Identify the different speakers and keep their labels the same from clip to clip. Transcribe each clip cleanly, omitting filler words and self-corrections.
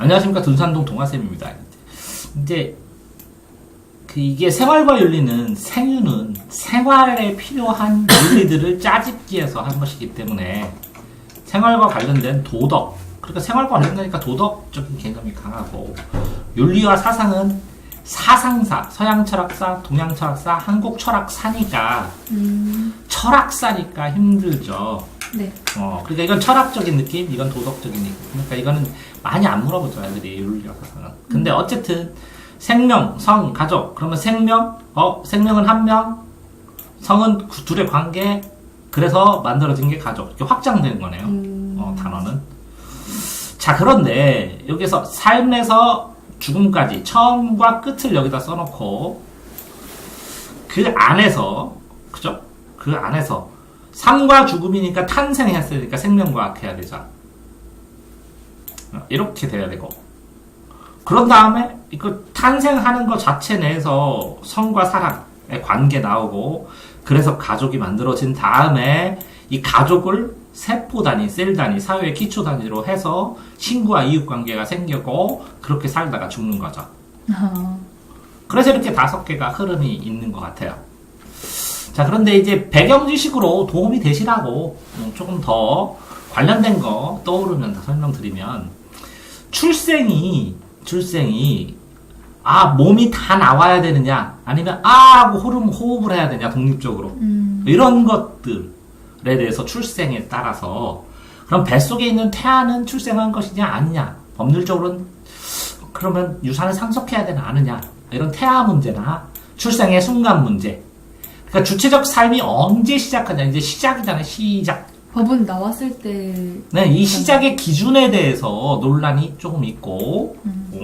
Speaker 1: 안녕하십니까. 둔산동 동아쌤입니다. 이제 이게 생활과 윤리는 생유는 생활에 필요한 윤리들을 짜집기해서 한 것이기 때문에 생활과 관련된 도덕, 그러니까 생활과 관련되니까 도덕적인 개념이 강하고, 윤리와 사상은 사상사, 서양 철학사, 동양 철학사, 한국 철학사니까 철학사니까 힘들죠.
Speaker 2: 네.
Speaker 1: 그러니까 이건 철학적인 느낌, 이건 도덕적인 느낌. 그러니까 이거는 많이 안 물어보죠, 애들이 윤리와 사상은. 근데 어쨌든 생명, 성, 가족. 그러면 생명은 한 명, 성은 둘의 관계. 그래서 만들어진 게 가족. 이렇게 확장되는 거네요. 단어는. 자, 그런데 여기서 삶에서 죽음까지 처음과 끝을 여기다 써놓고 그 안에서, 그죠? 그 안에서 삶과 죽음이니까 탄생했으니까 생명과학 해야 되죠. 이렇게 돼야 되고, 그런 다음에 이거 탄생하는 것 자체 내에서 성과 사랑의 관계 나오고, 그래서 가족이 만들어진 다음에 이 가족을 세포 단위, 셀 단위, 사회의 기초 단위로 해서 친구와 이웃 관계가 생기고 그렇게 살다가 죽는 거죠. 그래서 이렇게 5개가 흐름이 있는 것 같아요. 자, 그런데 이제 배경 지식으로 도움이 되시라고 조금 더 관련된 거 떠오르면 다 설명드리면, 출생이 몸이 다 나와야 되느냐, 아니면 하고 호흡을 해야 되냐, 독립적으로. 이런 것들에 대해서 출생에 따라서, 그럼 뱃속에 있는 태아는 출생한 것이냐 아니냐, 법률적으로는 그러면 유산을 상속해야 되나 아느냐, 이런 태아 문제나 출생의 순간 문제. 그러니까 주체적 삶이 언제 시작하냐, 이제 시작이잖아요. 시작.
Speaker 2: 법은 나왔을 때.
Speaker 1: 네, 이 시작의 기준에 대해서 논란이 조금 있고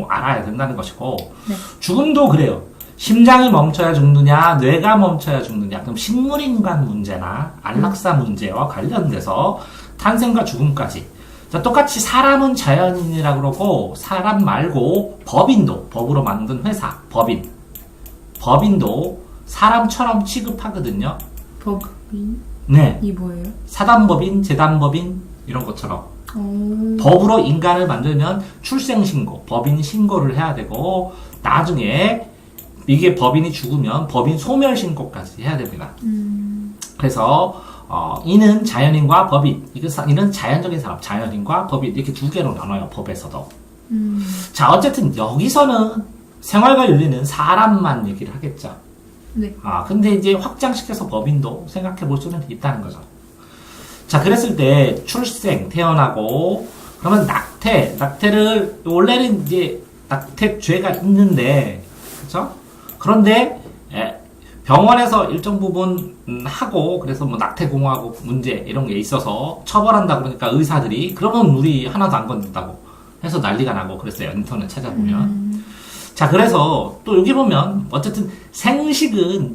Speaker 1: 알아야 된다는 것이고,
Speaker 2: 네.
Speaker 1: 죽음도 그래요. 심장이 멈춰야 죽느냐, 뇌가 멈춰야 죽느냐. 그럼 식물인간 문제나 안락사 문제와 관련돼서 탄생과 죽음까지. 자, 똑같이 사람은 자연인이라고 그러고, 사람 말고 법인도, 법으로 만든 회사, 법인도 사람처럼 취급하거든요.
Speaker 2: 법인?
Speaker 1: 네.
Speaker 2: 이 뭐예요?
Speaker 1: 사단법인, 재단법인 이런 것처럼 법으로 인간을 만들면 출생신고, 법인 신고를 해야 되고, 나중에 이게 법인이 죽으면 법인 소멸신고까지 해야 됩니다. 그래서 이는 자연인과 법인, 이는 자연적인 사람, 자연인과 법인, 이렇게 2개로 나눠요, 법에서도. 자, 어쨌든 여기서는 생활과 윤리는 사람만 얘기를 하겠죠.
Speaker 2: 네.
Speaker 1: 근데 이제 확장시켜서 법인도 생각해 볼 수는 있다는 거죠. 자, 그랬을 때 출생, 태어나고, 그러면 낙태를, 원래는 이제 낙태죄가 있는데, 그쵸? 그런데, 병원에서 일정 부분 하고, 그래서 뭐 낙태공화국 문제, 이런 게 있어서 처벌한다 그러니까 의사들이, 그러면 우리 하나도 안 건든다고 해서 난리가 나고 그랬어요. 인터넷 찾아보면. 자, 그래서 또 여기 보면 어쨌든 생식은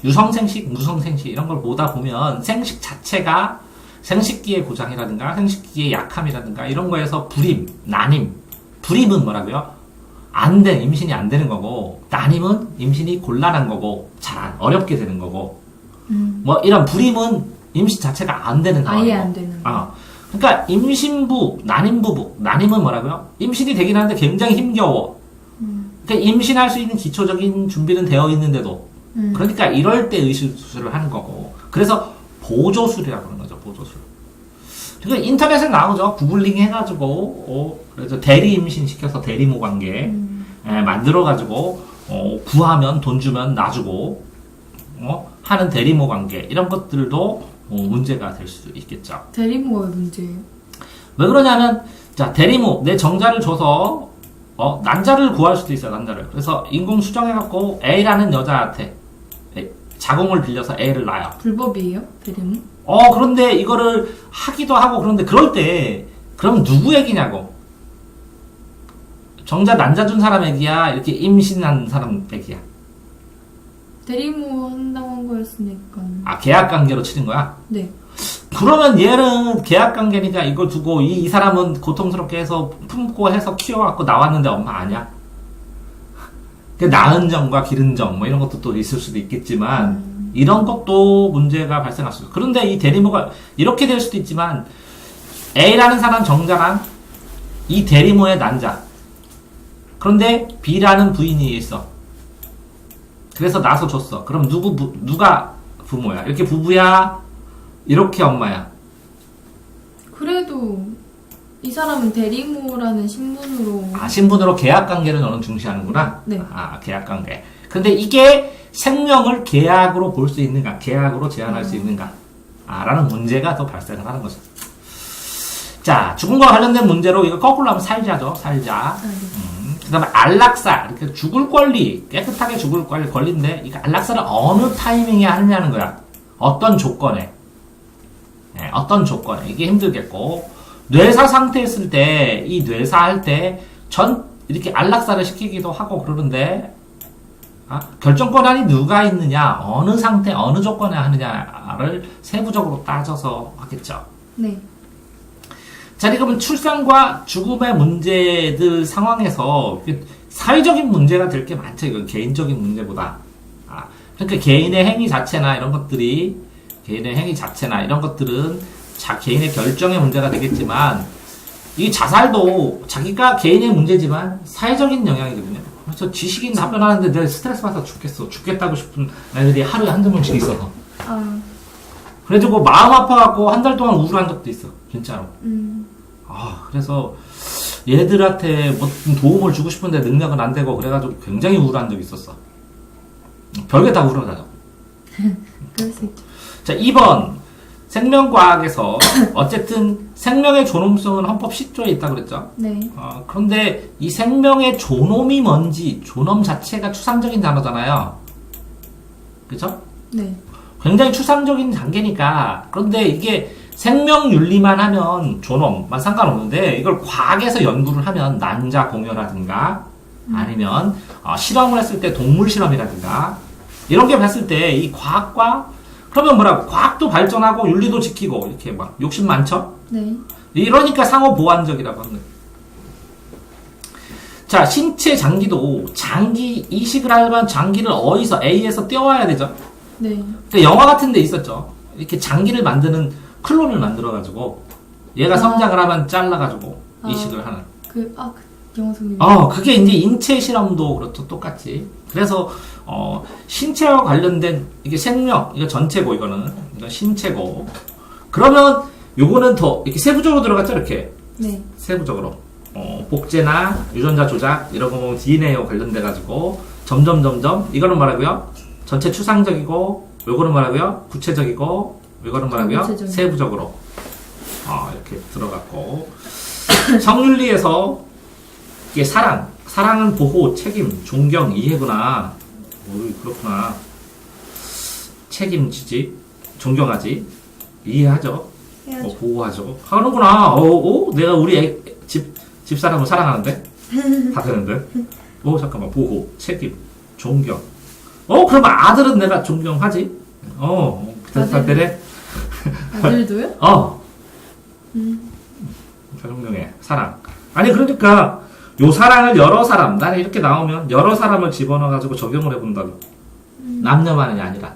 Speaker 1: 유성생식, 무성생식 이런 걸 보다 보면 생식 자체가 생식기의 고장이라든가 생식기의 약함이라든가 이런 거에서 불임, 난임. 불임은 뭐라고요? 임신이 안 되는 거고, 난임은 임신이 곤란한 거고, 잘 어렵게 되는 거고, 뭐 이런 불임은 임신 자체가 안 되는 상황이고.
Speaker 2: 아예 안 되는 거.
Speaker 1: 그러니까 임신부, 난임부부, 난임은 뭐라고요? 임신이 되긴 하는데 굉장히 힘겨워. 그러니까 임신할 수 있는 기초적인 준비는 되어 있는데도, 그러니까 이럴 때 의술수술을 하는 거고, 그래서 보조술이라고 하는 거죠, 보조술. 그러니까 인터넷에 나오죠. 구글링 해가지고, 그래서 대리 임신 시켜서 대리모 관계, 만들어가지고, 구하면 돈 주면 놔주고, 하는 대리모 관계, 이런 것들도 문제가 될 수 있겠죠.
Speaker 2: 대리모가 문제예요?
Speaker 1: 왜 그러냐면, 자, 대리모, 내 정자를 줘서, 난자를 구할 수도 있어요, 난자를. 그래서 인공 수정해갖고 A라는 여자한테 자궁을 빌려서 A를 낳아요.
Speaker 2: 불법이에요? 대리모?
Speaker 1: 그런데 이거를 하기도 하고, 그런데 그럴 때, 그럼 누구 얘기냐고. 정자 난자 준 사람 얘기야? 이렇게 임신한 사람 얘기야?
Speaker 2: 대리모 한다고 한 거였으니까.
Speaker 1: 계약 관계로 치는 거야?
Speaker 2: 네.
Speaker 1: 그러면 얘는 계약 관계니까 이걸 두고, 이 사람은 고통스럽게 해서 품고 해서 키워갖고 나왔는데 엄마 아니야? 낳은 정과 기른 정, 뭐 이런 것도 또 있을 수도 있겠지만, 이런 것도 문제가 발생할 수 있어요. 그런데 이 대리모가 이렇게 될 수도 있지만, A라는 사람 정자랑 이 대리모의 난자, 그런데 B라는 부인이 있어. 그래서 낳아서 줬어. 그럼 누가 부모야? 이렇게 부부야? 이렇게 엄마야?
Speaker 2: 그래도 이 사람은 대리모라는 신분으로.
Speaker 1: 아, 신분으로 계약관계를 너는 중시하는구나?
Speaker 2: 네.
Speaker 1: 아, 계약관계. 근데 이게 생명을 계약으로 볼 수 있는가? 계약으로 제한할 수 있는가? 아, 라는 문제가 또 발생을 하는 거죠. 자, 죽음과 관련된 문제로 이거 거꾸로 하면 살자죠. 살자.
Speaker 2: 아, 네.
Speaker 1: 그 다음에 안락사. 이렇게 죽을 권리. 깨끗하게 죽을 권리인데, 이거 안락사를 어느 타이밍에 하느냐는 거야. 어떤 조건에. 네, 어떤 조건에. 이게 힘들겠고. 뇌사 상태 있을 때, 이 뇌사 할 때, 이렇게 안락사를 시키기도 하고 그러는데, 결정권한이 누가 있느냐, 어느 상태, 어느 조건에 하느냐를 세부적으로 따져서 하겠죠.
Speaker 2: 네.
Speaker 1: 자, 그러면 출산과 죽음의 문제들 상황에서 사회적인 문제가 될 게 많죠. 이건 개인적인 문제보다. 그러니까 개인의 행위 자체나 이런 것들은 개인의 결정의 문제가 되겠지만, 이 자살도 자기가 개인의 문제지만 사회적인 영향이거든요. 그래서 지식인 답변하는데 내가 스트레스 받아서 죽겠다고 싶은 애들이 하루에 한두 명씩 있어서. 그래가지고 마음 아파갖고 한 달 동안 우울한 적도 있어. 진짜로. 그래서 얘들한테 뭐 도움을 주고 싶은데 능력은 안 되고 그래가지고 굉장히 우울한 적이 있었어. 별게 다 우울하다.
Speaker 2: 그럴 수 있죠.
Speaker 1: 자, 2번. 생명과학에서 어쨌든 생명의 존엄성은 헌법 10조에 있다고 그랬죠.
Speaker 2: 네.
Speaker 1: 그런데 이 생명의 존엄이 뭔지, 존엄 자체가 추상적인 단어잖아요. 그죠?
Speaker 2: 네.
Speaker 1: 굉장히 추상적인 단계니까. 그런데 이게 생명윤리만 하면 존엄만 상관없는데 이걸 과학에서 연구를 하면 난자공여라든가 아니면 실험을 했을 때 동물 실험이라든가 이런 게 봤을 때 이 과학과 그러면 뭐라고? 과학도 발전하고 윤리도 지키고 이렇게 막 욕심 많죠?
Speaker 2: 네.
Speaker 1: 이러니까 상호 보완적이라고 하는 거예요. 자, 신체 장기도 장기 이식을 하려면 장기를 어디서 A에서 떼어와야 되죠.
Speaker 2: 네.
Speaker 1: 그러니까 영화 같은 데 있었죠. 이렇게 장기를 만드는 클론을 만들어가지고 얘가 성장을 하면 잘라가지고 이식을 하는.
Speaker 2: 그 영화 성님.
Speaker 1: 그게 이제 인체 실험도 그렇죠. 똑같이. 그래서 신체와 관련된 이게 생명, 이거 전체고 이거 신체고. 그러면 요거는 더 이렇게 세부적으로 들어갔죠, 이렇게.
Speaker 2: 네.
Speaker 1: 세부적으로. 복제나 유전자 조작 이런 거 보면 DNA와 관련돼 가지고 점점 이거는 뭐라고요? 전체 추상적이고 요거는 뭐라고요? 구체적이고 요거는 뭐라고요?
Speaker 2: 구체적인.
Speaker 1: 세부적으로. 이렇게 들어갔고. 성윤리에서 이게 사랑은 보호, 책임, 존경, 이해구나. 그렇구나. 책임지지, 존경하지, 이해하죠.
Speaker 2: 해야죠.
Speaker 1: 보호하죠. 하는구나. 내가 우리 집사람을 사랑하는데? 다 되는데? 잠깐만. 보호, 책임, 존경. 그럼 아들은 내가 존경하지? 다 되네?
Speaker 2: 아들도요?
Speaker 1: 존경해. 사랑. 아니, 그러니까, 요 사랑을 여러 사람, 나는 이렇게 나오면 여러 사람을 집어넣어가지고 적용을 해본다고. 남녀만이 아니라.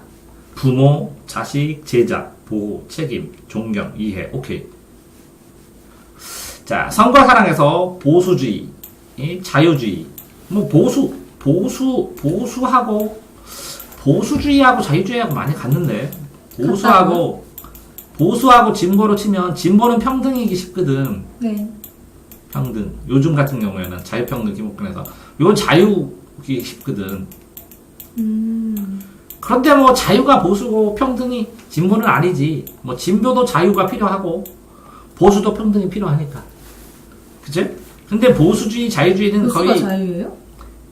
Speaker 1: 부모, 자식, 제자, 보호, 책임, 존경, 이해. 오케이. 자, 성과 사랑에서 보수주의, 자유주의. 보수주의하고 자유주의하고 많이 같는데. 보수하고 진보로 치면, 진보는 평등이기 쉽거든.
Speaker 2: 네.
Speaker 1: 평등. 요즘 같은 경우에는 자유평등 기본권에서 이건 자유기 쉽거든. 그런데 뭐 자유가 보수고 평등이 진보는 아니지. 뭐 진보도 자유가 필요하고 보수도 평등이 필요하니까. 그치? 근데 보수주의, 자유주의는
Speaker 2: 보수가
Speaker 1: 거의
Speaker 2: 자유예요?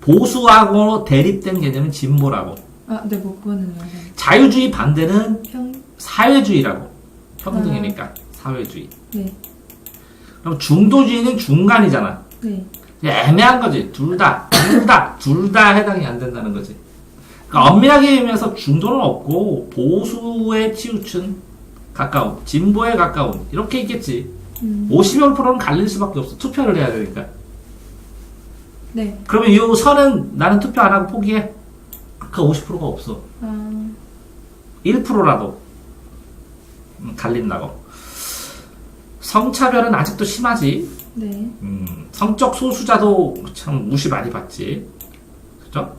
Speaker 1: 보수하고 대립된 개념은 진보라고.
Speaker 2: 네, 뭐 그거는
Speaker 1: 자유주의 반대는
Speaker 2: 평.
Speaker 1: 사회주의라고. 평등이니까 사회주의.
Speaker 2: 네.
Speaker 1: 그럼 중도주의는 중간이잖아.
Speaker 2: 네.
Speaker 1: 애매한 거지. 둘 다 해당이 안 된다는 거지. 그러니까 엄밀하게 얘기하면서 중도는 없고 보수에 치우친 가까운, 진보에 가까운 이렇게 있겠지. 50여 %는 갈릴 수밖에 없어. 투표를 해야 되니까.
Speaker 2: 네.
Speaker 1: 그러면 이 선은 나는 투표 안 하고 포기해. 아까 50%가 없어. 1%라도 갈린다고. 성차별은 아직도 심하지.
Speaker 2: 네.
Speaker 1: 성적 소수자도 참 무시 많이 받지. 그죠?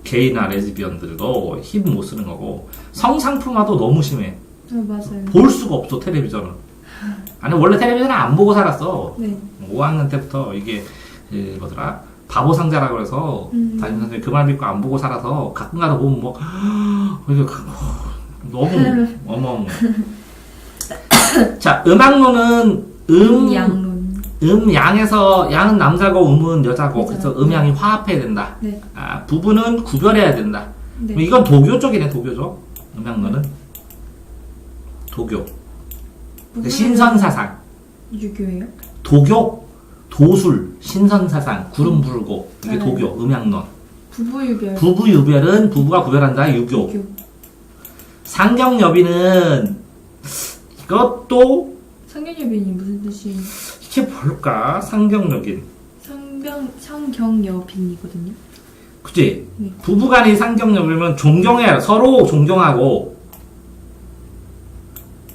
Speaker 1: 게이나 레즈비언들도 힘 못 쓰는 거고, 성상품화도 너무 심해.
Speaker 2: 맞아요.
Speaker 1: 볼 수가 없어, 텔레비전을. 아니, 원래 텔레비전을 안 보고 살았어.
Speaker 2: 네.
Speaker 1: 5학년 때부터 이게, 뭐더라? 바보 상자라고 그래서, 담임 선생님이 그 말 믿고 안 보고 살아서, 가끔 가다 보면 뭐, 이게 너무 어마어마해. 자, 음악론은
Speaker 2: 양론.
Speaker 1: 양에서, 양은 남자고 음은 여자고, 그래서 음양이 화합해야 된다.
Speaker 2: 네.
Speaker 1: 부부는 구별해야 된다.
Speaker 2: 네.
Speaker 1: 이건 도교 쪽이네, 도교죠. 음양론은. 도교. 신선사상.
Speaker 2: 유교예요?
Speaker 1: 도교, 도술, 신선사상, 구름 부르고, 이게 도교, 음양론.
Speaker 2: 부부유별.
Speaker 1: 부부유별은 부부가 구별한다, 유교. 상경여비는, 이것도,
Speaker 2: 상경여빈이 무슨 뜻이에요?
Speaker 1: 이게 뭘까? 상경여빈.
Speaker 2: 상경여빈이거든요.
Speaker 1: 그치?
Speaker 2: 네.
Speaker 1: 부부간이 상경여비면 존경해야 돼. 서로 존경하고,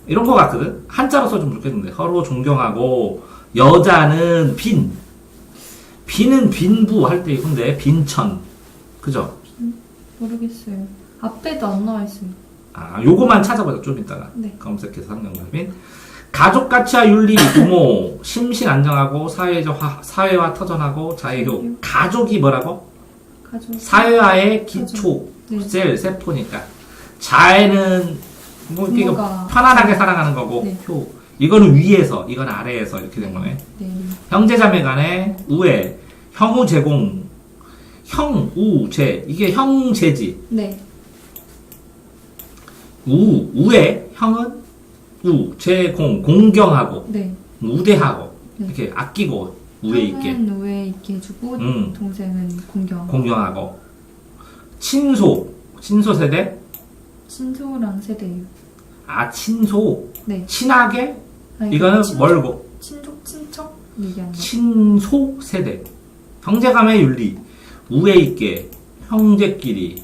Speaker 1: 이런 거 같거든? 한자로 써주면 좋겠는데. 서로 존경하고, 여자는 빈. 빈은 빈부 할 때 이건데, 빈천. 그죠?
Speaker 2: 모르겠어요. 앞에도 안 나와 있어요.
Speaker 1: 요거만 찾아보자, 좀 이따가.
Speaker 2: 네.
Speaker 1: 검색해서 상경여빈. 가족 가치와 윤리, 부모, 심신 안정하고, 사회화 터전하고, 자유효. 가족이 뭐라고?
Speaker 2: 가족.
Speaker 1: 사회화의 기초,
Speaker 2: 네.
Speaker 1: 셀, 세포니까. 자애는, 뭐, 이게
Speaker 2: 부모가
Speaker 1: 편안하게 살아가는 거고,
Speaker 2: 네.
Speaker 1: 효. 이거는 위에서, 이건 아래에서 이렇게 된 거네.
Speaker 2: 네.
Speaker 1: 형제자매 간의 우애, 형우 제공, 형우제, 이게 형제지.
Speaker 2: 네.
Speaker 1: 우애, 형은 제공, 공경하고,
Speaker 2: 네.
Speaker 1: 우대하고,
Speaker 2: 네.
Speaker 1: 이렇게 아끼고, 우애 있게.
Speaker 2: 형은 우애 있게 해주고 동생은 공경.
Speaker 1: 공경하고. 친소 세대?
Speaker 2: 친소랑 세대예요.
Speaker 1: 친소.
Speaker 2: 네.
Speaker 1: 친하게?
Speaker 2: 아니,
Speaker 1: 이거는
Speaker 2: 친척?
Speaker 1: 멀고.
Speaker 2: 친척 얘기하는 거.
Speaker 1: 친소 세대. 형제간의 윤리. 우애 있게. 형제끼리.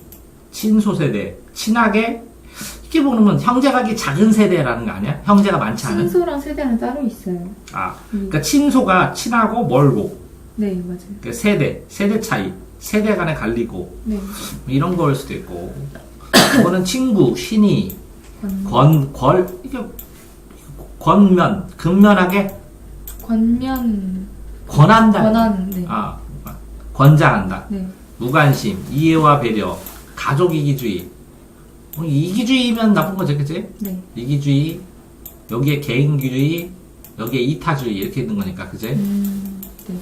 Speaker 1: 친소 세대. 친하게. 이렇게 보면 형제각이 작은 세대라는 거 아니야? 형제가 많지 않은?
Speaker 2: 친소랑 세대는 따로 있어요.
Speaker 1: 그러니까 친소가 친하고 멀고.
Speaker 2: 네, 맞아요.
Speaker 1: 그러니까 세대 차이. 세대 간에 갈리고.
Speaker 2: 네.
Speaker 1: 이런 거일 수도 있고. 이거는 친구, 신이, 이게, 권면, 근면하게, 권한다.
Speaker 2: 네.
Speaker 1: 권장한다.
Speaker 2: 네.
Speaker 1: 무관심, 이해와 배려, 가족 이기주의. 이기주의면 나쁜 거죠, 그치?
Speaker 2: 네.
Speaker 1: 이기주의, 여기에 개인주의, 여기에 이타주의, 이렇게 있는 거니까, 그치?
Speaker 2: 네.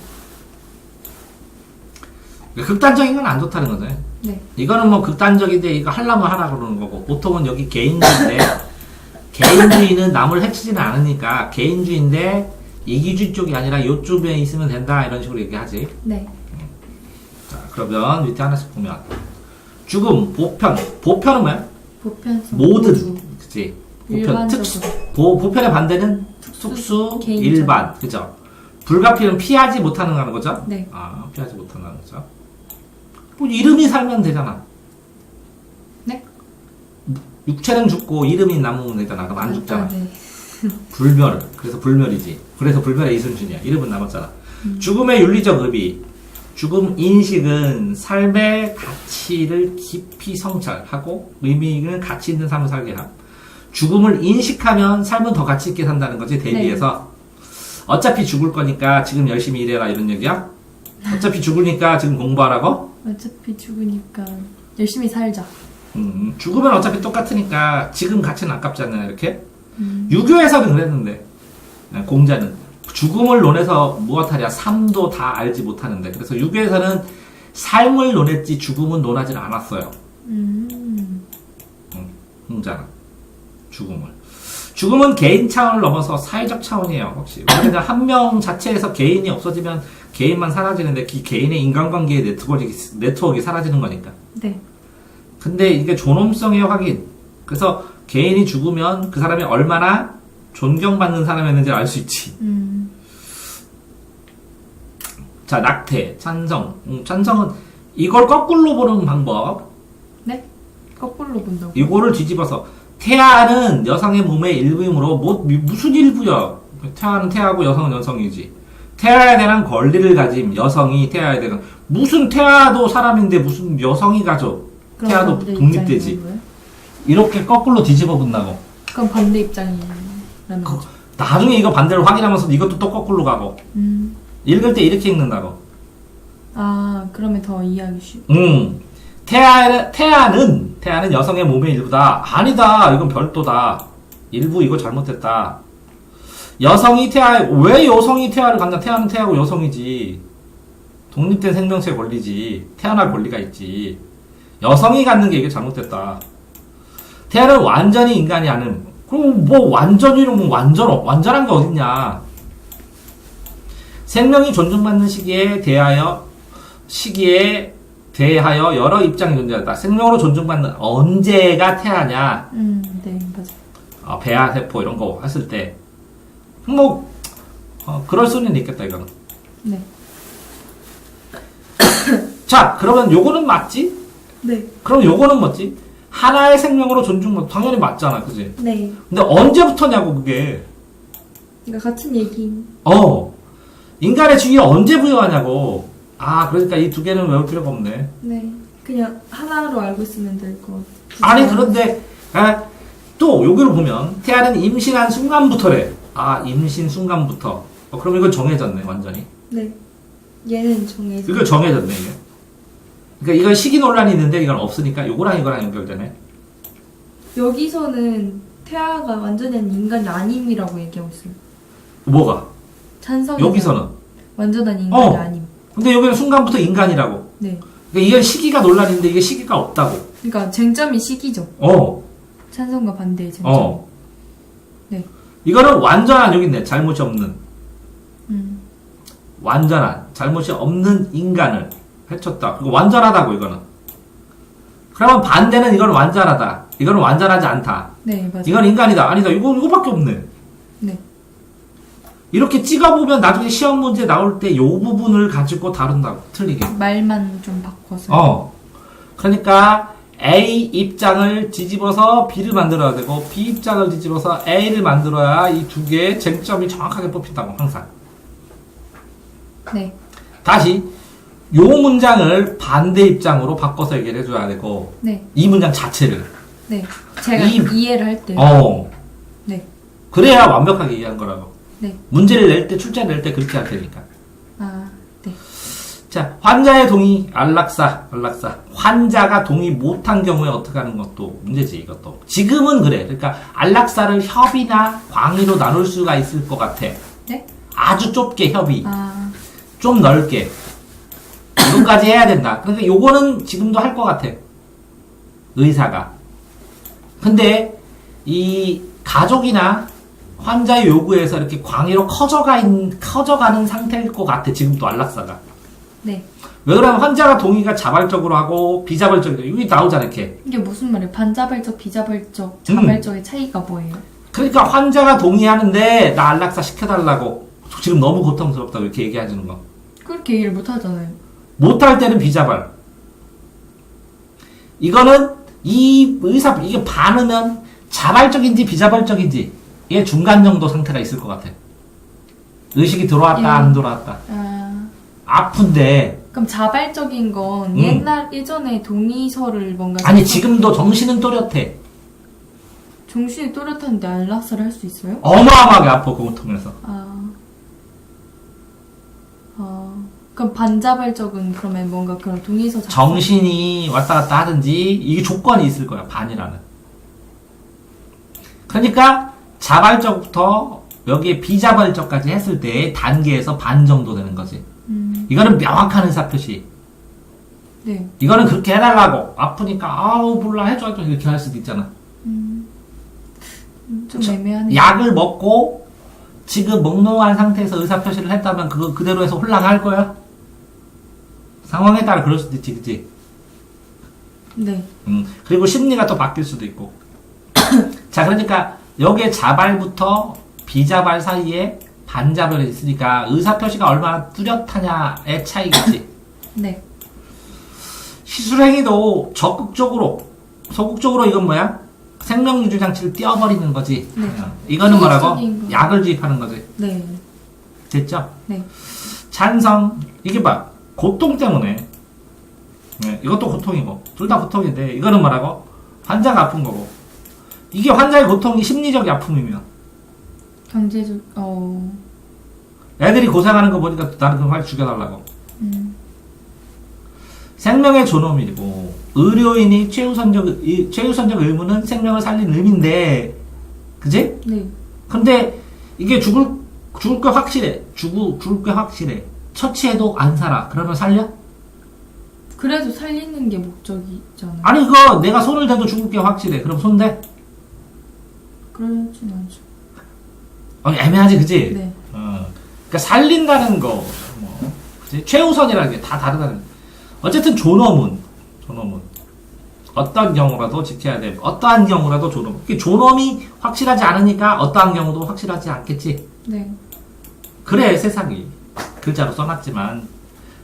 Speaker 1: 극단적인 건 안 좋다는 거죠.
Speaker 2: 네.
Speaker 1: 이거는 뭐 극단적인데 이거 하려면 하라 그러는 거고, 보통은 여기 개인주의인데, 개인주의는 남을 해치지는 않으니까, 개인주의인데, 이기주의 쪽이 아니라 요쪽에 있으면 된다, 이런 식으로 얘기하지.
Speaker 2: 네.
Speaker 1: 자, 그러면 밑에 하나씩 보면, 죽음, 보편은 뭐야?
Speaker 2: 보편성.
Speaker 1: 모든, 그치?
Speaker 2: 일반적으로.
Speaker 1: 보편의 반대는 특수,
Speaker 2: 개인적.
Speaker 1: 일반, 그죠? 불가피는 피하지 못하는 거죠?
Speaker 2: 네.
Speaker 1: 피하지 못하는 거죠. 뭐, 이름이 살면 되잖아.
Speaker 2: 네?
Speaker 1: 육체는 죽고 이름이 남으면 되잖아. 그럼 안 죽잖아.
Speaker 2: 네.
Speaker 1: 불멸. 그래서 불멸이지. 그래서 불멸의 이순신이야. 이름은 남았잖아. 죽음의 윤리적 의미. 죽음 인식은 삶의 가치를 깊이 성찰하고 의미는 가치 있는 삶을 살게 함. 죽음을 인식하면 삶은 더 가치 있게 산다는 거지. 대비해서. 어차피 죽을 거니까 지금 열심히 일해라 이런 얘기야? 어차피 죽으니까 지금 공부하라고?
Speaker 2: 어차피 죽으니까 열심히 살자.
Speaker 1: 죽으면 어차피 똑같으니까 지금 가치는 아깝지 않나 이렇게? 유교에서는 그랬는데 공자는 죽음을 논해서 무엇하랴 삶도 다 알지 못하는데 그래서 유교에서는 삶을 논했지 죽음은 논하지 않았어요. 공자는 죽음은 개인 차원을 넘어서 사회적 차원이에요. 혹시 왜냐면 한 명 자체에서 개인이 없어지면 개인만 사라지는데 그 개인의 인간관계의 네트워크가 사라지는 거니까.
Speaker 2: 네.
Speaker 1: 근데 이게 존엄성의 확인. 그래서 개인이 죽으면 그 사람이 얼마나 존경받는 사람이었는지 알 수 있지. 자, 낙태, 찬성. 찬성은 이걸 거꾸로 보는 방법.
Speaker 2: 네? 거꾸로 본다고?
Speaker 1: 이거를 뒤집어서 태아는 여성의 몸의 일부이므로 무슨 일부야? 태아는 태아고 여성은 여성이지. 태아에 대한 권리를 가진 여성이 태아에 대한 무슨 태아도 사람인데 무슨 여성이 가져
Speaker 2: 그럼
Speaker 1: 태아도
Speaker 2: 반대
Speaker 1: 독립되지.
Speaker 2: 입장인 거예요?
Speaker 1: 이렇게 거꾸로 뒤집어 본다고.
Speaker 2: 그럼 반대 입장이라는 거죠.
Speaker 1: 나중에 이거 반대로 확인하면서 이것도 또 거꾸로 가고. 읽을 때 이렇게 읽는다고.
Speaker 2: 아, 그러면 더 이해하기 쉬워.
Speaker 1: 태아는 여성의 몸의 일부다. 아니다. 이건 별도다. 일부 이거 잘못됐다. 왜 여성이 태아를 갖나? 태아는 태아고 여성이지. 독립된 생명체 권리지. 태어날 권리가 있지. 여성이 갖는 게 이게 잘못됐다. 태아는 완전히 인간이 아닌. 그럼 뭐 완전히는 완전한 게 어딨냐. 생명이 존중받는 시기에 대하여 여러 입장이 존재한다. 생명으로 존중받는 언제가 태아냐?
Speaker 2: 네, 맞아요.
Speaker 1: 배아 세포 이런 거 했을 때, 그럴 수는 있겠다 이거는.
Speaker 2: 네.
Speaker 1: 자, 그러면 요거는 맞지?
Speaker 2: 네.
Speaker 1: 그럼 요거는 뭐지? 하나의 생명으로 존중받 당연히 맞잖아, 그지?
Speaker 2: 네.
Speaker 1: 근데 언제부터냐고 그게.
Speaker 2: 그러니까 같은 얘기.
Speaker 1: 인간의 주의를 언제 부여하냐고. 그러니까 이 두 개는 외울 필요가 없네.
Speaker 2: 네. 그냥 하나로 알고 있으면 될 것 같아요.
Speaker 1: 아니, 그런데, 또, 여기를 보면, 태아는 임신한 순간부터래. 임신 순간부터. 그럼 이건 정해졌네, 완전히.
Speaker 2: 네. 얘는 정해져.
Speaker 1: 이거 정해졌네, 이게. 그러니까 이건 시기 논란이 있는데, 이건 없으니까, 요거랑 이거랑 연결되네.
Speaker 2: 여기서는 태아가 완전한 인간이 아님이라고 얘기하고 있어요.
Speaker 1: 뭐가?
Speaker 2: 찬성.
Speaker 1: 여기서는.
Speaker 2: 완전한 인간이 아님.
Speaker 1: 근데 여기는 순간부터 인간이라고.
Speaker 2: 네.
Speaker 1: 그러니까 이건 시기가 논란인데, 이게 시기가 없다고.
Speaker 2: 그러니까 쟁점이 시기죠. 찬성과 반대의 쟁점. 네.
Speaker 1: 이거는 완전한, 여기 있네. 잘못이 없는. 완전한, 잘못이 없는 인간을 해쳤다. 그거 완전하다고, 이거는. 그러면 반대는 이거는 완전하다. 이거는 완전하지 않다.
Speaker 2: 네, 맞아요.
Speaker 1: 이건 인간이다. 아니다. 이거밖에 없네.
Speaker 2: 네.
Speaker 1: 이렇게 찍어보면 나중에 시험 문제 나올 때 이 부분을 가지고 다룬다고. 틀리게.
Speaker 2: 말만 좀 바꿔서.
Speaker 1: 그러니까 A 입장을 뒤집어서 B를 만들어야 되고 B 입장을 뒤집어서 A를 만들어야 이 두 개의 쟁점이 정확하게 뽑힌다고 항상.
Speaker 2: 네.
Speaker 1: 다시 요 문장을 반대 입장으로 바꿔서 얘기를 해줘야 되고
Speaker 2: 네.
Speaker 1: 이 문장 자체를.
Speaker 2: 네. 제가 이해를 할 때. 네.
Speaker 1: 그래야 완벽하게 이해한 거라고.
Speaker 2: 네.
Speaker 1: 문제를 낼 때, 출제를 낼 때 그렇게 할 테니까.
Speaker 2: 네.
Speaker 1: 자, 환자의 동의, 안락사. 환자가 동의 못한 경우에 어떻게 하는 것도 문제지, 이것도. 지금은 그래. 그러니까, 안락사를 협의나 광의로 나눌 수가 있을 것 같아.
Speaker 2: 네?
Speaker 1: 아주 좁게 협의. 좀 넓게. 이것까지 해야 된다. 그러니까 요거는 지금도 할 것 같아. 의사가. 근데, 이 가족이나 환자의 요구에서 이렇게 광의로 커져가는 상태일 것 같아, 지금도 안락사가.
Speaker 2: 네.
Speaker 1: 왜 그러면 환자가 동의가 자발적으로 하고 비자발적으로, 이게 나오잖아, 이렇게.
Speaker 2: 이게 무슨 말이에요? 반자발적, 비자발적, 자발적의 차이가 뭐예요?
Speaker 1: 그러니까 환자가 동의하는데, 나 안락사 시켜달라고. 지금 너무 고통스럽다고 이렇게 얘기해주는 거.
Speaker 2: 그렇게 얘기를 못 하잖아요.
Speaker 1: 못할 때는 비자발. 이거는, 이게 반으면 자발적인지 비자발적인지, 이게 중간 정도 상태가 있을 것 같아. 의식이 들어왔다, 안 들어왔다. 아픈데.
Speaker 2: 그럼 자발적인 건 예전에 동의서를 뭔가.
Speaker 1: 아니, 지금도 정신은 또렷해.
Speaker 2: 정신이 또렷한데 안락사를 할 수 있어요?
Speaker 1: 어마어마하게 아파, 그걸 통해서.
Speaker 2: 그럼 반자발적은 그러면 뭔가 그런 동의서
Speaker 1: 정신이 왔다 갔다 하든지, 이게 조건이 있을 거야, 반이라는. 그러니까, 자발적부터 여기에 비자발적까지 했을 때 단계에서 반 정도 되는 거지. 이거는 명확한 의사표시.
Speaker 2: 네.
Speaker 1: 이거는 그렇게 해달라고. 아프니까, 몰라, 해줘야죠. 이렇게 할 수도 있잖아.
Speaker 2: 좀 애매하네.
Speaker 1: 약을 먹고, 지금 몽롱한 상태에서 의사표시를 했다면 그거 그대로 해서 홀랑할 거야? 상황에 따라 그럴 수도 있지, 그치?
Speaker 2: 네.
Speaker 1: 그리고 심리가 또 바뀔 수도 있고. 자, 그러니까, 여기에 자발부터 비자발 사이에 반자발이 있으니까 의사표시가 얼마나 뚜렷하냐의 차이겠지.
Speaker 2: 네.
Speaker 1: 시술행위도 소극적으로 이건 뭐야? 생명유지 장치를 띄워버리는 거지.
Speaker 2: 네.
Speaker 1: 이거는 뭐라고?
Speaker 2: 거.
Speaker 1: 약을 주입하는 거지.
Speaker 2: 네.
Speaker 1: 됐죠?
Speaker 2: 네.
Speaker 1: 찬성. 이게 봐. 고통 때문에. 네, 이것도 고통이고. 둘 다 고통인데, 이거는 뭐라고? 환자가 아픈 거고. 이게 환자의 고통이 심리적인 아픔이면.
Speaker 2: 경제적,
Speaker 1: 애들이 고생하는 거 보니까 나는 그걸 빨리 죽여달라고. 생명의 존엄이고, 의료인이 최우선적 의무는 생명을 살리는 의미인데, 그지?
Speaker 2: 네.
Speaker 1: 근데 이게 죽을 게 확실해. 죽을 게 확실해. 처치해도 안 살아. 그러면 살려?
Speaker 2: 그래도 살리는 게 목적이잖아요.
Speaker 1: 아니, 그거 내가 손을 대도 죽을 게 확실해. 그럼 손 대?
Speaker 2: 그러진 않죠.
Speaker 1: 애매하지, 그지?
Speaker 2: 네.
Speaker 1: 그러니까 살린다는 거, 뭐, 그치? 최우선이라는 게 다 다르다는 거. 어쨌든 존엄은 어떤 경우라도 지켜야 되고, 어떠한 경우라도 존엄. 존엄이 확실하지 않으니까 어떠한 경우도 확실하지 않겠지.
Speaker 2: 네.
Speaker 1: 그래, 세상이. 글자로 써놨지만,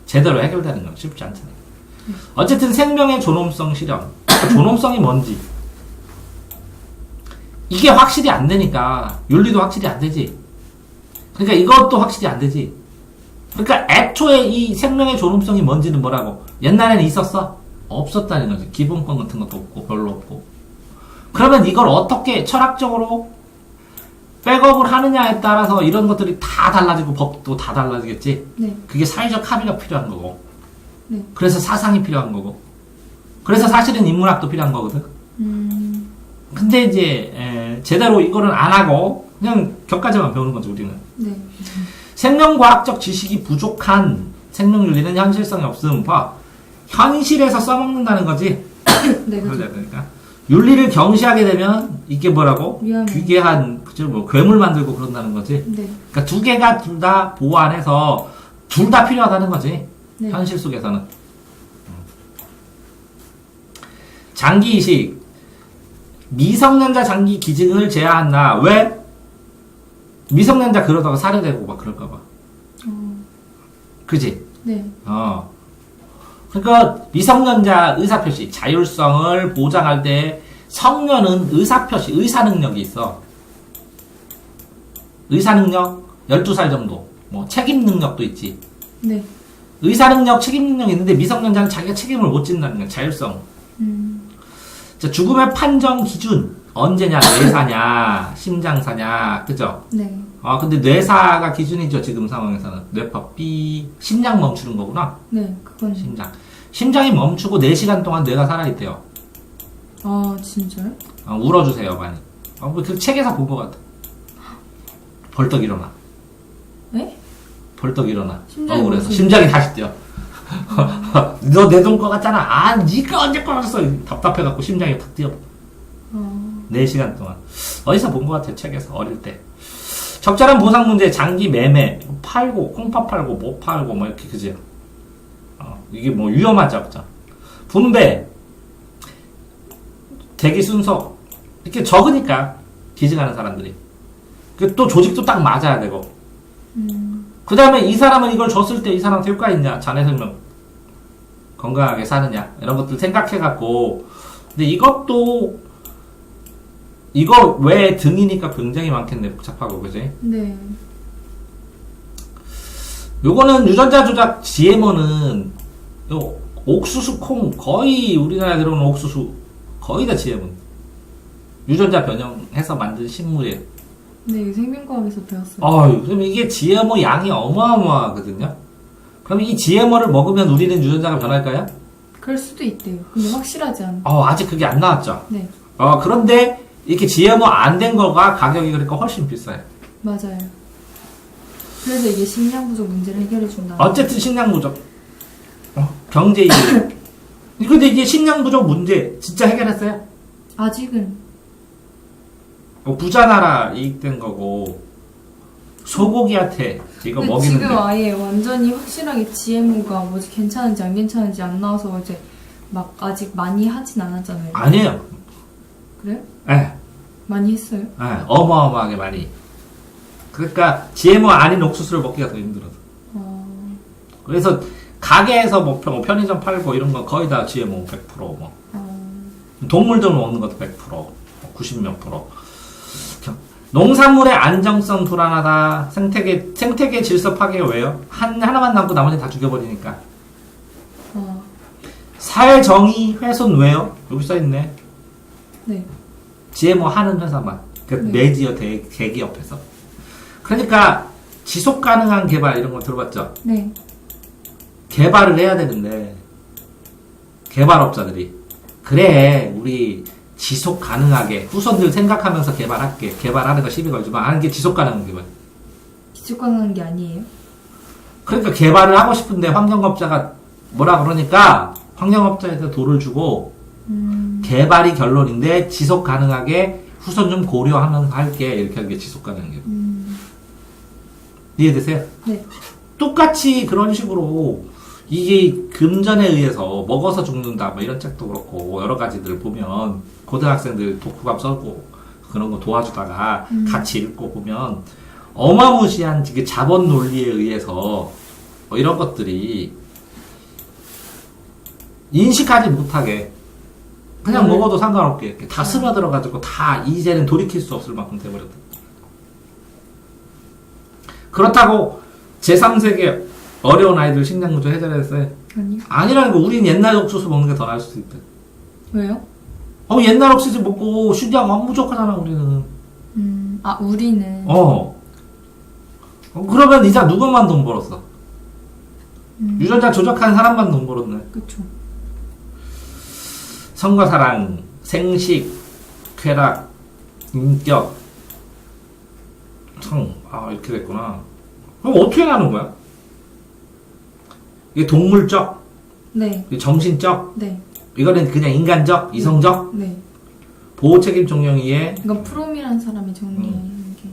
Speaker 1: 제대로 해결되는 건 쉽지 않잖아요. 어쨌든 생명의 존엄성 실현. 존엄성이 뭔지. 이게 확실히 안 되니까, 윤리도 확실히 안 되지. 그러니까 이것도 확실히 안 되지. 그러니까 애초에 이 생명의 존엄성이 뭔지는 뭐라고? 옛날에는 있었어? 없었다는 거지. 기본권 같은 것도 없고, 별로 없고. 그러면 이걸 어떻게 철학적으로 백업을 하느냐에 따라서 이런 것들이 다 달라지고 법도 다 달라지겠지?
Speaker 2: 네.
Speaker 1: 그게 사회적 합의가 필요한 거고.
Speaker 2: 네.
Speaker 1: 그래서 사상이 필요한 거고. 그래서 사실은 인문학도 필요한 거거든. 근데 이제 제대로 이거를 안 하고 그냥 격가지만 배우는 거죠, 우리는.
Speaker 2: 네.
Speaker 1: 생명과학적 지식이 부족한 생명윤리는 현실성이 없음. 봐. 현실에서 써먹는다는 거지.
Speaker 2: 네, 그죠.
Speaker 1: 그러니까 윤리를 경시하게 되면 이게 뭐라고?
Speaker 2: 위험해.
Speaker 1: 귀괴한, 그죠? 뭐 괴물 만들고 그런다는 거지.
Speaker 2: 네.
Speaker 1: 그러니까 두 개가 둘 다 보완해서 둘 다 필요하다는 거지.
Speaker 2: 네.
Speaker 1: 현실 속에서는. 장기 이식. 미성년자 장기 기증을 제한한다. 왜? 미성년자 그러다가 살해되고 막 그럴까봐. 그지?
Speaker 2: 네.
Speaker 1: 그러니까 미성년자 의사표시, 자율성을 보장할 때 성년은 의사표시, 의사능력이 있어. 의사능력 12살 정도. 뭐 책임능력도 있지.
Speaker 2: 네.
Speaker 1: 의사능력, 책임능력이 있는데 미성년자는 자기가 책임을 못 진다는 거야. 자율성. 자, 죽음의 판정 기준. 언제냐, 뇌사냐, 심장사냐, 그죠?
Speaker 2: 네.
Speaker 1: 근데 뇌사가 기준이죠, 지금 상황에서는. 뇌파 B, 심장 멈추는 거구나.
Speaker 2: 네, 그건.
Speaker 1: 심장. 심장이 멈추고 4시간 동안 뇌가 살아있대요.
Speaker 2: 아, 진짜요?
Speaker 1: 울어주세요, 많이. 그 책에서 본 것 같아. 벌떡 일어나.
Speaker 2: 네?
Speaker 1: 벌떡 일어나.
Speaker 2: 심장이
Speaker 1: 그래서
Speaker 2: 멈추는
Speaker 1: 심장이 다시 뛰어. 너 내 돈 거 같잖아. 니가 언제 꺼냈어? 답답해갖고 심장이 탁 뛰어. 4시간 동안. 어디서 본 것 같아, 책에서, 어릴 때. 적절한 보상 문제, 장기 매매, 팔고, 콩팥 팔고, 못 팔고, 뭐, 이렇게, 그지? 이게 뭐, 위험하죠, 그죠? 분배, 대기 순서, 이렇게 적으니까, 기증하는 사람들이. 또 조직도 딱 맞아야 되고. 그 다음에 이 사람은 이걸 줬을 때 이 사람한테 효과 있냐, 자네 생명. 건강하게 사느냐, 이런 것들 생각해갖고. 근데 이것도, 이거 외에 등이니까 굉장히 많겠네, 복잡하고, 그지?
Speaker 2: 네.
Speaker 1: 요거는 유전자 조작 GMO는, 요, 옥수수 콩, 거의 우리나라에 들어오는 옥수수, 거의 다 GMO. 유전자 변형해서 만든 식물이에요.
Speaker 2: 네, 생명과학에서 배웠어요.
Speaker 1: 그럼 이게 GMO 양이 어마어마하거든요? 그럼 이 GMO를 먹으면 우리는 유전자가 변할까요?
Speaker 2: 그럴 수도 있대요. 근데 확실하지 않아.
Speaker 1: 아직 그게 안 나왔죠?
Speaker 2: 네.
Speaker 1: 그런데, 이렇게 GMO 안 된 거가 가격이 그러니까 훨씬 비싸요.
Speaker 2: 맞아요. 그래서 이게 식량 부족 문제를 해결해 준다.
Speaker 1: 어쨌든 식량 부족. 경제 이익. 근데 이게 식량 부족 문제 진짜 해결했어요?
Speaker 2: 아직은.
Speaker 1: 부자 나라 이익된 거고 소고기한테 이거
Speaker 2: 근데
Speaker 1: 먹이는데.
Speaker 2: 지금 아예 완전히 확실하게 GMO가 뭐지 괜찮은지 안 괜찮은지 안 나와서 이제 막 아직 많이 하진 않았잖아요.
Speaker 1: 아니에요.
Speaker 2: 그래요?
Speaker 1: 예.
Speaker 2: 많이 했어요?
Speaker 1: 어마어마하게 많이. 그러니까 GMO 아닌 옥수수를 먹기가 더 힘들어서. 그래서 가게에서 뭐 편의점 팔고 이런 거 거의 다 GMO 100% 뭐. 동물들 먹는 것도 100%, 90몇 %. 농산물의 안정성 불안하다. 생태계 질서 파괴가 왜요? 하나만 남고 나머지 다 죽여버리니까. 사회 정의 훼손 왜요? 여기 써있네.
Speaker 2: 네.
Speaker 1: GMO 하는 회사만. 그
Speaker 2: 네.
Speaker 1: 메이저 대기업에서. 그러니까 지속 가능한 개발 이런 거 들어봤죠?
Speaker 2: 네.
Speaker 1: 개발을 해야 되는데 개발업자들이 그래 우리 지속 가능하게 후손들 생각하면서 개발할게. 개발하는 거 시비 걸지만 하는 게 지속 가능한 개발.
Speaker 2: 지속 가능한 게 아니에요?
Speaker 1: 그러니까 개발을 하고 싶은데 환경업자가 뭐라 그러니까 환경업자한테 돈을 주고 개발이 결론인데 지속 가능하게 후손 좀 고려하면서 할게 이렇게 하는 게 지속 가능한 게 이해되세요?
Speaker 2: 네.
Speaker 1: 똑같이 그런 식으로 이게 금전에 의해서 먹어서 죽는다 뭐 이런 책도 그렇고 여러 가지들 보면 고등학생들 독후감 써고 그런 거 도와주다가 같이 읽고 보면 어마무시한 이게 자본 논리에 의해서 뭐 이런 것들이 인식하지 못하게 그냥 먹어도 상관없게 이렇게 다 스며들어가지고 다 이제는 돌이킬 수 없을 만큼 돼버렸다. 그렇다고 제3세계 어려운 아이들 식량 문제 해결했어요?
Speaker 2: 아니요.
Speaker 1: 아니라는 거. 우린 옛날 옥수수 먹는 게 더 나을 수도 있대.
Speaker 2: 왜요?
Speaker 1: 옛날 옥수수 먹고 수량 안 부족하잖아 우리는.
Speaker 2: 우리는.
Speaker 1: 그러면 이자 누구만 돈 벌었어? 유전자 조작한 사람만 돈 벌었네.
Speaker 2: 그쵸.
Speaker 1: 성과 사랑, 생식, 쾌락, 인격, 이렇게 됐구나. 그럼 어떻게 나는 거야? 이게 동물적,
Speaker 2: 네.
Speaker 1: 이게 정신적,
Speaker 2: 네.
Speaker 1: 이거는 그냥 인간적, 이성적,
Speaker 2: 네.
Speaker 1: 보호책임 종용이에
Speaker 2: 이건 프롬이라는 사람이 정리해. 이게.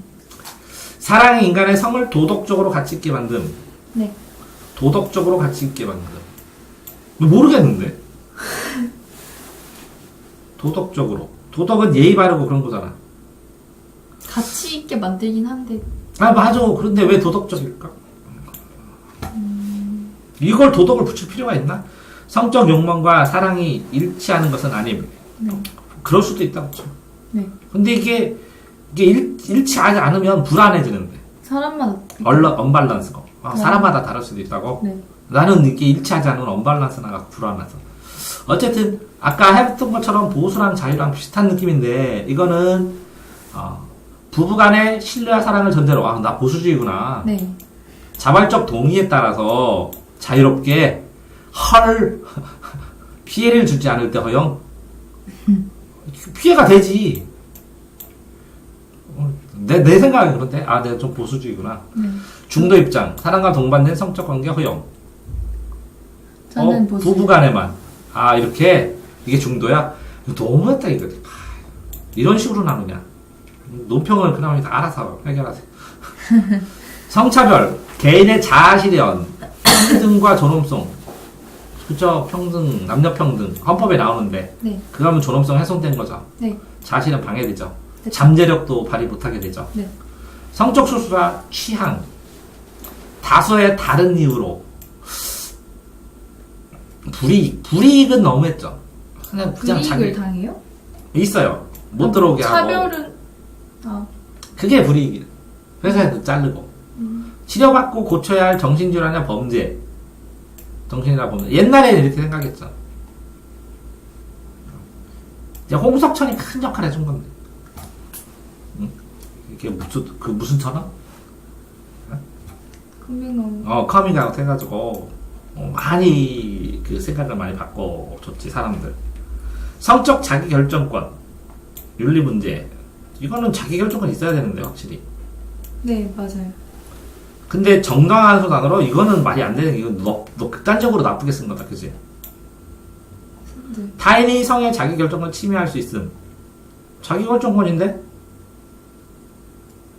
Speaker 1: 사랑이 인간의 성을 도덕적으로 가치 있게 만듦.
Speaker 2: 네.
Speaker 1: 도덕적으로 가치 있게 만듦. 모르겠는데? 도덕적으로. 도덕은 예의 바르고 그런 거잖아.
Speaker 2: 가치 있게 만들긴 한데.
Speaker 1: 맞아. 그런데 왜 도덕적일까? 이걸 도덕을 붙일 필요가 있나? 성적 욕망과 사랑이 일치하는 것은 아님.
Speaker 2: 네.
Speaker 1: 그럴 수도 있다고 쳐.
Speaker 2: 네.
Speaker 1: 근데 이게 일치하지 않으면 불안해지는데.
Speaker 2: 사람마다.
Speaker 1: 언밸런스고. 사람마다 다를 수도 있다고?
Speaker 2: 네.
Speaker 1: 나는 이게 일치하지 않으면 언밸런스 나가 불안해서. 어쨌든, 아까 했던 것처럼 보수랑 자유랑 비슷한 느낌인데, 이거는, 부부 간의 신뢰와 사랑을 전제로, 나 보수주의구나.
Speaker 2: 네.
Speaker 1: 자발적 동의에 따라서 자유롭게 피해를 주지 않을 때 허용? 피해가 되지. 내 생각은 그런데, 내가 좀 보수주의구나. 중도 입장, 사랑과 동반된 성적 관계 허용.
Speaker 2: 저는 보수.
Speaker 1: 부부 간에만. 이렇게, 이게 중도야? 이거 너무했다, 이거. 이런 식으로 나누냐. 논평을 그나마 알아서 해결하세요. 성차별, 개인의 자아실현, 평등과 존엄성. 그죠? 평등, 남녀평등. 헌법에 나오는데.
Speaker 2: 네.
Speaker 1: 그거 하면 존엄성 훼손된 거죠.
Speaker 2: 네.
Speaker 1: 자아실현 방해되죠.
Speaker 2: 네.
Speaker 1: 잠재력도 발휘 못하게 되죠.
Speaker 2: 네.
Speaker 1: 성적 수수와 취향. 다수의 다른 이유로. 불이익은 너무했죠. 그냥
Speaker 2: 불이익을 당해요?
Speaker 1: 있어요. 못 들어오게 하고.
Speaker 2: 차별은
Speaker 1: 그게 불이익이에요. 회사에도 자르고. 치료받고 고쳐야 할 정신질환이나 범죄. 정신이나 범죄. 옛날에는 이렇게 생각했죠. 이제 홍석천이 큰 역할 해준 건데. 이게 무슨 천원? 커밍아웃 해가지고 많이 그 생각을 많이 바꿔줬지 사람들. 성적 자기결정권, 윤리 문제. 이거는 자기결정권 있어야 되는데 확실히.
Speaker 2: 네, 맞아요.
Speaker 1: 근데 정당한 수단으로 이거는 말이 안 되는 게 이건 너 극단적으로 나쁘게 쓴 거다, 그지?
Speaker 2: 네.
Speaker 1: 타인의 성의 자기결정권을 침해할 수 있음. 자기결정권인데?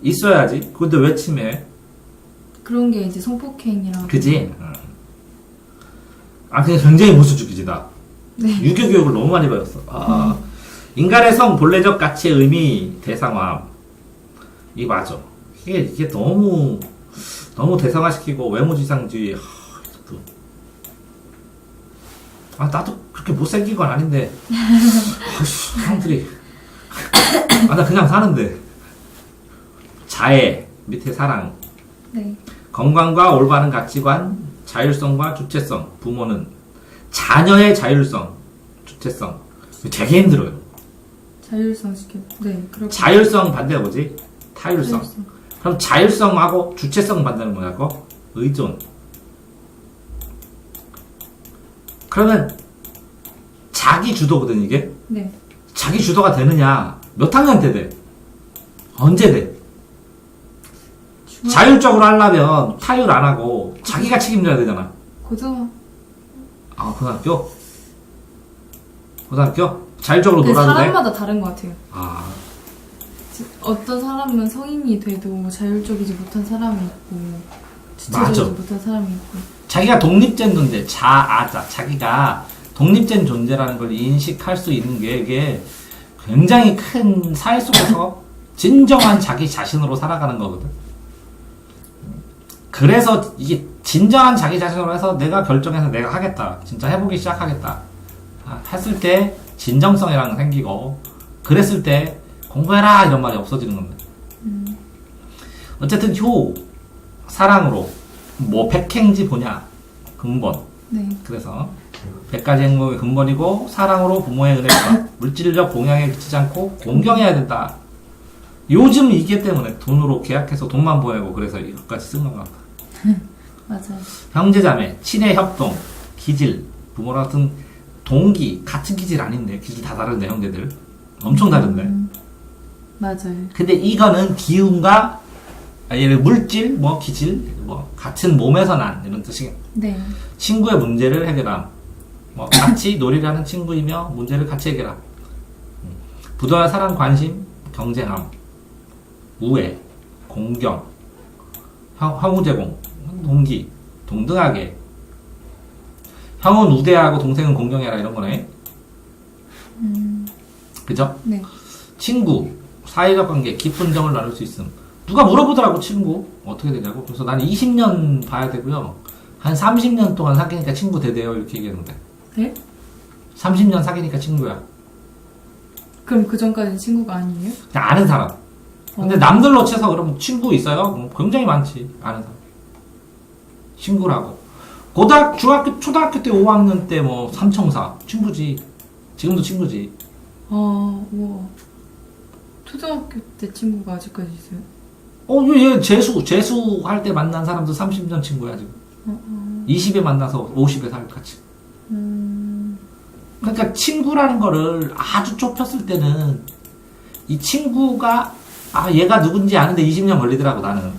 Speaker 1: 있어야지. 근데 왜 침해해?
Speaker 2: 그런 게 이제 성폭행이랑.
Speaker 1: 그지? 그냥 굉장히 무수주기지, 나.
Speaker 2: 네.
Speaker 1: 유교 교육을 너무 많이 배웠어. 인간의 성, 본래적 가치의 의미, 대상화. 이게 맞아. 이게 너무 대상화시키고, 외모지상주의. 나도 그렇게 못생긴 건 아닌데. 사람들이. 나 그냥 사는데. 자애, 밑에 사랑,
Speaker 2: 네.
Speaker 1: 건강과 올바른 가치관, 자율성과 주체성, 부모는 자녀의 자율성, 주체성. 되게 힘들어요.
Speaker 2: 자율성 시켜. 네. 그렇게.
Speaker 1: 자율성 반대가 뭐지? 타율성.
Speaker 2: 자율성.
Speaker 1: 그럼 자율성하고 주체성 반대는 뭐냐고? 의존. 그러면 자기 주도거든 이게.
Speaker 2: 네.
Speaker 1: 자기 주도가 되느냐? 몇 학년 때 돼? 언제 돼? 자율적으로 하려면 타율 안 하고 자기가 책임져야 되잖아.
Speaker 2: 고등학.
Speaker 1: 아, 고등학교? 고등학교? 자율적으로
Speaker 2: 그
Speaker 1: 놀아도 돼?
Speaker 2: 사람마다 다른 것 같아요.
Speaker 1: 아,
Speaker 2: 어떤 사람은 성인이 돼도 자율적이지 못한 사람이 있고
Speaker 1: 맞아.
Speaker 2: 주체적이지 못한 사람이 있고.
Speaker 1: 자기가 독립된 존재, 자기가 독립된 존재라는 걸 인식할 수 있는 게 이게 굉장히 큰 사회 속에서 진정한 자기 자신으로 살아가는 거거든. 그래서 이게 진정한 자기 자신으로 해서 내가 결정해서 내가 하겠다. 진짜 해보기 시작하겠다. 했을 때 진정성이라는 게 생기고, 그랬을 때 공부해라 이런 말이 없어지는 겁니다. 어쨌든 사랑으로 뭐 백행지 보냐 근본.
Speaker 2: 네.
Speaker 1: 그래서 100가지 행복의 근본이고 사랑으로 부모의 은혜가 물질적 공양에 그치지 않고 공경해야 된다. 요즘 이게 때문에 돈으로 계약해서 돈만 보내고 그래서 이것까지 쓴 것 같다.
Speaker 2: 맞아요.
Speaker 1: 형제자매, 친해 협동, 기질, 부모랑 같은 동기, 같은 기질 아닌데 기질 다 다른데 형제들 엄청 다른데.
Speaker 2: 맞아요.
Speaker 1: 근데 이거는 기운과 예를 물질, 뭐 기질, 뭐 같은 몸에서 난 이런 뜻이에요.
Speaker 2: 네.
Speaker 1: 친구의 문제를 해결함. 뭐 같이 놀이를 하는 친구이며 문제를 같이 해결함. 부도와 사랑, 관심, 경쟁함, 우애, 공경, 형우 제공, 동기, 동등하게. 형은 우대하고 동생은 공경해라 이런 거네. 그죠?
Speaker 2: 네.
Speaker 1: 친구, 사회적 관계, 깊은 정을 나눌 수 있음. 누가 물어보더라고, 친구. 어떻게 되냐고. 그래서 나는 20년 봐야 되고요. 한 30년 동안 사귀니까 친구 되대요. 이렇게 얘기했는데.
Speaker 2: 네?
Speaker 1: 30년 사귀니까 친구야.
Speaker 2: 그럼 그 전까지는 친구가 아니에요?
Speaker 1: 그냥 아는 사람. 근데 남들로 쳐서 그러면 친구 있어요? 굉장히 많지. 아는 사람. 친구라고. 중학교, 초등학교 때 5학년 때 뭐 삼총사. 친구지. 지금도 친구지.
Speaker 2: 우와. 초등학교 때 친구가 아직까지 있어요?
Speaker 1: 얘 재수할 때 만난 사람도 30년 친구야, 지금. 20에 만나서 50에 살 같이. 그러니까 친구라는 거를 아주 좁혔을 때는 이 친구가 얘가 누군지 아는데 20년 걸리더라고 나는.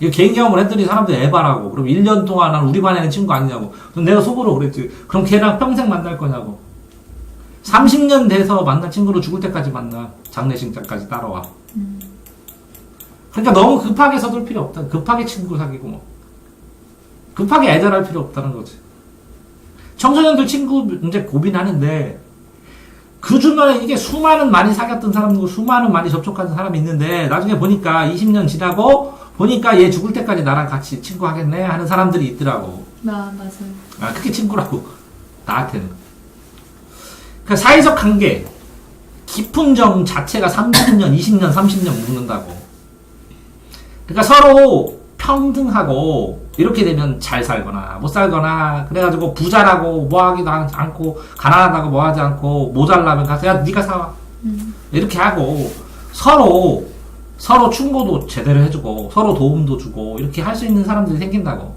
Speaker 1: 이거 개인 경험을 했더니 사람들이 에바라고. 그럼 1년 동안 난 우리 반에는 친구 아니냐고. 그럼 내가 속으로 그랬지. 그럼 걔랑 평생 만날 거냐고. 30년 돼서 만난 친구로 죽을 때까지 만나. 장례식장까지 따라와. 그러니까 너무 급하게 서둘 필요 없다. 급하게 친구 사귀고 뭐. 급하게 애절할 필요 없다는 거지. 청소년들 친구 이제 고민하는데 그 주변에 이게 수많은 많이 사귀었던 사람이고 수많은 많이 접촉한 사람이 있는데 나중에 보니까 20년 지나고 보니까 얘 죽을 때까지 나랑 같이 친구 하겠네 하는 사람들이 있더라고.
Speaker 2: 맞아요.
Speaker 1: 그게 친구라고. 나한테는. 그 사회적 관계 깊은 정 자체가 30년, 20년, 30년 묵는다고. 그러니까 서로 평등하고 이렇게 되면 잘 살거나 못 살거나 그래가지고 부자라고 뭐 하기도 않고 가난하다고 뭐 하지 않고 모자라면 가서 야 니가 사와 이렇게 하고 서로 충고도 제대로 해주고 서로 도움도 주고 이렇게 할 수 있는 사람들이 생긴다고.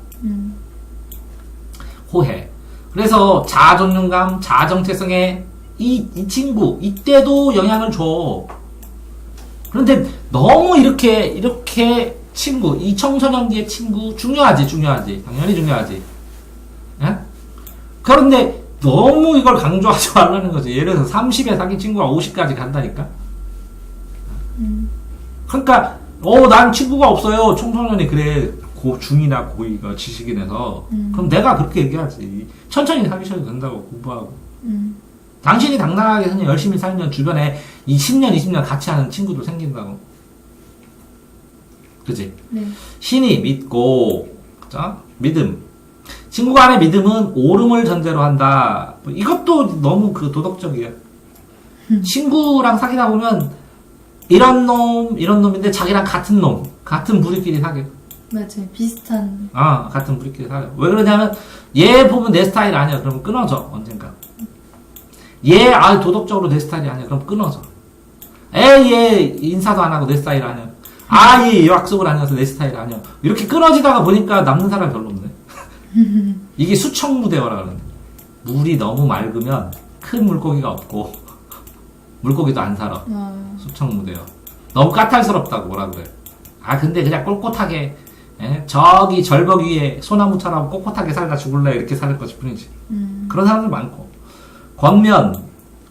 Speaker 1: 호혜. 그래서 자아 존중감, 자아 정체성에 이 친구 이때도 영향을 줘. 그런데 너무 이렇게 친구, 이 청소년기의 친구 중요하지. 당연히 중요하지. 예? 그런데 너무 이걸 강조하지 말라는 거지. 예를 들어서 30에 사귄 친구가 50까지 간다니까. 그러니까 난 친구가 없어요. 청소년이 그래. 중이나 고2가 지식인 해서 그럼 내가 그렇게 얘기하지. 천천히 사귀셔도 된다고. 공부하고. 당신이 당당하게 그냥 열심히 살면 주변에 이 10년, 20년 같이 하는 친구들 생긴다고. 그치?
Speaker 2: 네.
Speaker 1: 신이 믿고, 그죠? 믿음. 친구 간의 믿음은 옳음을 전제로 한다. 이것도 너무 도덕적이에요. 친구랑 사귀다 보면 이런 놈인데 자기랑 같은 놈, 같은 부류끼리 사귀어.
Speaker 2: 맞아요. 비슷한.
Speaker 1: 같은 부류끼리 사귀어. 왜 그러냐면, 얘 보면 내 스타일 아니야. 그러면 끊어져, 언젠가. 얘, 도덕적으로 내 스타일이 아니야. 그럼 끊어져. 얘 인사도 안 하고 내 스타일 아니야. 얘 약속을 안 해서 내 스타일 아니야. 이렇게 끊어지다가 보니까 남는 사람이 별로 없네. 이게 수청무대어라 그러는데. 물이 너무 맑으면 큰 물고기가 없고, 물고기도 안 살아. 수청무대어. 너무 까탈스럽다고 뭐라 그래. 근데 그냥 꼿꼿하게, 저기 절벽 위에 소나무처럼 꼿꼿하게 살다 죽을래 이렇게 살 것일 뿐이지. 그런 사람들 많고. 권면,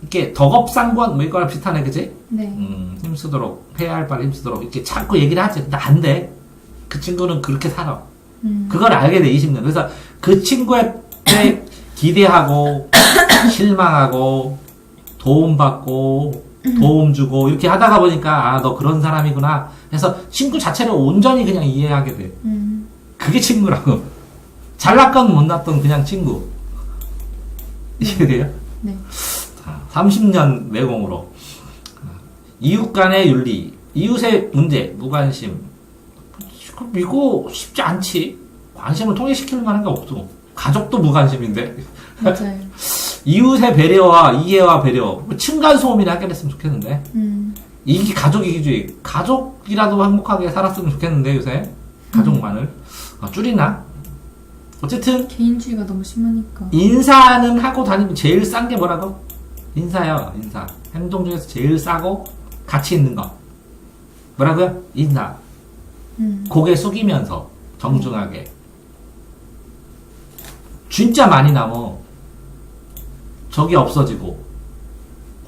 Speaker 1: 이렇게 덕업상권 뭐 이거랑 비슷하네, 그지?
Speaker 2: 네.
Speaker 1: 힘쓰도록, 해야 할 바를 힘쓰도록 이렇게 자꾸 얘기를 하지. 근데 안 돼. 그 친구는 그렇게 살아. 그걸 알게 돼, 20년. 그래서 그 친구한테 기대하고, 실망하고, 도움받고, 도움 주고, 이렇게 하다가 보니까, 너 그런 사람이구나. 해서 친구 자체를 온전히 그냥 이해하게 돼. 그게 친구라고. 잘났건 못났던 그냥 친구. 이해돼요?
Speaker 2: 네.
Speaker 1: 30년 내공으로. 이웃 간의 윤리, 이웃의 문제, 무관심. 이거 쉽지 않지. 관심을 통일시킬 만한 게 없어. 가족도 무관심인데.
Speaker 2: 맞아요.
Speaker 1: 이웃의 배려와 이해와 배려. 층간소음이나 해결했으면 좋겠는데. 이게 가족 이기주의. 가족이라도 행복하게 살았으면 좋겠는데, 요새. 가족만을. 줄이나? 어쨌든.
Speaker 2: 개인주의가 너무 심하니까.
Speaker 1: 인사는 하고 다니면 제일 싼 게 뭐라고? 인사요, 인사. 행동 중에서 제일 싸고 가치 있는 거. 뭐라고요? 인사. 고개 숙이면서 정중하게. 진짜 많이 남어. 적이 없어지고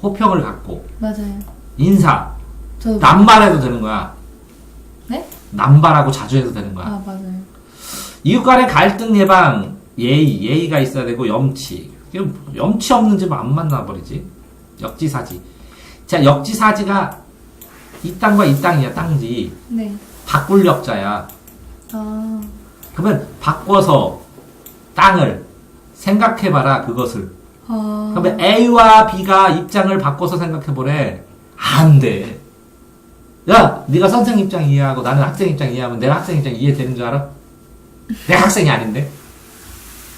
Speaker 1: 호평을 갖고.
Speaker 2: 맞아요.
Speaker 1: 인사.
Speaker 2: 저도
Speaker 1: 남발해도 되는 거야.
Speaker 2: 네?
Speaker 1: 남발하고 자주 해도 되는 거야.
Speaker 2: 맞아요.
Speaker 1: 이웃 간의 갈등 예방, 예의가 있어야 되고, 염치. 염치 없는 집은 안 만나버리지. 역지사지. 자, 역지사지가 이 땅과 이 땅이야, 땅지.
Speaker 2: 네.
Speaker 1: 바꿀 역자야.
Speaker 2: 아,
Speaker 1: 그러면 바꿔서 땅을 생각해봐라, 그것을. 그러면 A와 B가 입장을 바꿔서 생각해보래. 안 돼. 야, 네가 선생 입장 이해하고 나는 학생 입장 이해하면 내가 학생 입장 이해되는 줄 알아? 내가 학생이 아닌데?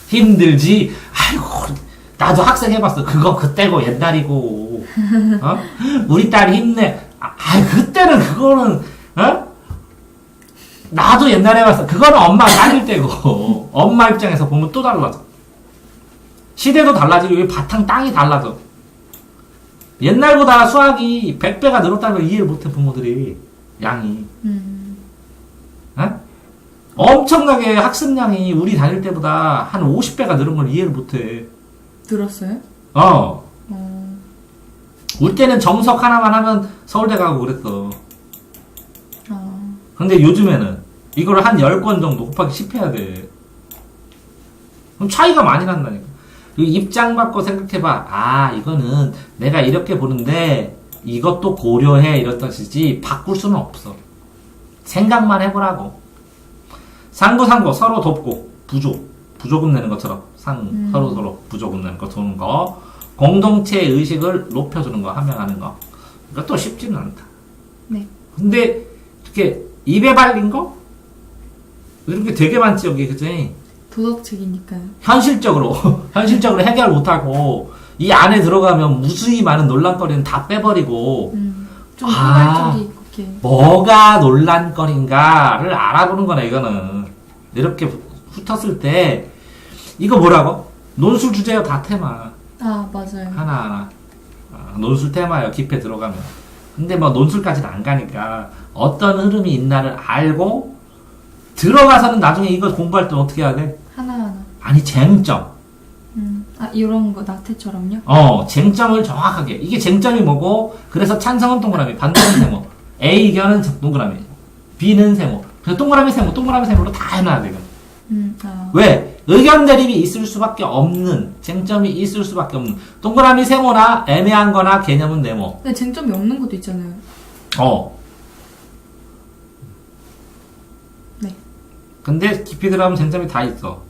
Speaker 1: 힘들지? 아이고, 나도 학생 해봤어. 그거 그때고 옛날이고. 우리 딸이 힘내. 그때는 그거는, 나도 옛날에 해봤어. 그거는 엄마 딸일 때고. 엄마 입장에서 보면 또 달라져. 시대도 달라지고, 여기 바탕 땅이 달라져. 옛날보다 수학이 100배가 늘었다는 걸 이해를 못해, 부모들이. 양이. 엄청나게 학습량이 우리 다닐 때보다 한 50배가 늘은 걸 이해를 못해.
Speaker 2: 들었어요?
Speaker 1: 우리 때는 정석 하나만 하면 서울대 가고 그랬어. 근데 요즘에는 이걸 한 10권 정도 곱하기 10 해야 돼. 그럼 차이가 많이 난다니까. 입장 바꿔 생각해봐. 이거는 내가 이렇게 보는데 이것도 고려해 이런 뜻이지 바꿀 수는 없어. 생각만 해보라고. 상고 서로 돕고 부조금 내는 것처럼 서로 부조금 내는 거 도는 거. 공동체 의식을 높여주는 거, 함양하는 거. 이것도 쉽지는 않다.
Speaker 2: 네.
Speaker 1: 근데 이렇게 입에 발린 거? 이런 게 되게 많지 여기, 그치?
Speaker 2: 도덕책이니까요.
Speaker 1: 현실적으로 해결 못하고 이 안에 들어가면 무수히 많은 논란거리는 다 빼버리고
Speaker 2: 좀 포괄적이 있게.
Speaker 1: 뭐가 논란거리인가를 알아보는 거네. 이거는 이렇게 훑었을 때 이거 뭐라고? 논술 주제요. 다 테마.
Speaker 2: 맞아요.
Speaker 1: 하나하나. 논술 테마요. 깊게 들어가면. 근데 뭐 논술까지는 안 가니까 어떤 흐름이 있나를 알고 들어가서는 나중에 이거 공부할 때 어떻게 해야 돼?
Speaker 2: 하나하나.
Speaker 1: 아니, 쟁점.
Speaker 2: 이런 거 낙태처럼요?
Speaker 1: 쟁점을 정확하게. 이게 쟁점이 뭐고, 그래서 찬성은 동그라미, 반대는 세모. A 의견은 동그라미, B는 세모. 그래서 동그라미, 세모로 다 해놔야 돼, 이거. 왜? 의견 대립이 있을 수밖에 없는, 쟁점이 있을 수밖에 없는. 동그라미, 세모나 애매한 거나 개념은 네모.
Speaker 2: 근데 쟁점이 없는 것도 있잖아요. 네.
Speaker 1: 근데 깊이 들어가면 쟁점이 다 있어.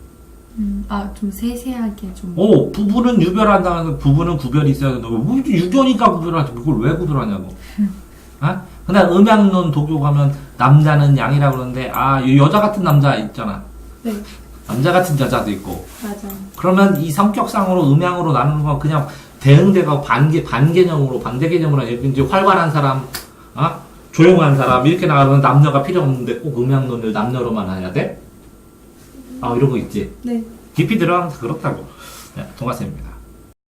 Speaker 2: 좀 세세하게 좀.
Speaker 1: 부부는 유별한다는 부부는 구별이 있어야 된다고. 유교니까 구별하지. 그걸 왜 구별하냐고. 근데 음양론 도교 가면 남자는 양이라고 그러는데, 이 여자 같은 남자 있잖아.
Speaker 2: 네,
Speaker 1: 남자 같은 여자도 있고.
Speaker 2: 맞아요.
Speaker 1: 그러면 이 성격상으로 음양으로 나누는 건 그냥 대응대가 반개념으로, 반대 개념으로 이제 활발한 사람, 조용한 사람, 이렇게 나가면 남녀가 필요 없는데 꼭 음양론을 남녀로만 해야 돼? 이런 거 있지.
Speaker 2: 네.
Speaker 1: 깊이 들어가면 다 그렇다고. 네, 동화쌤입니다.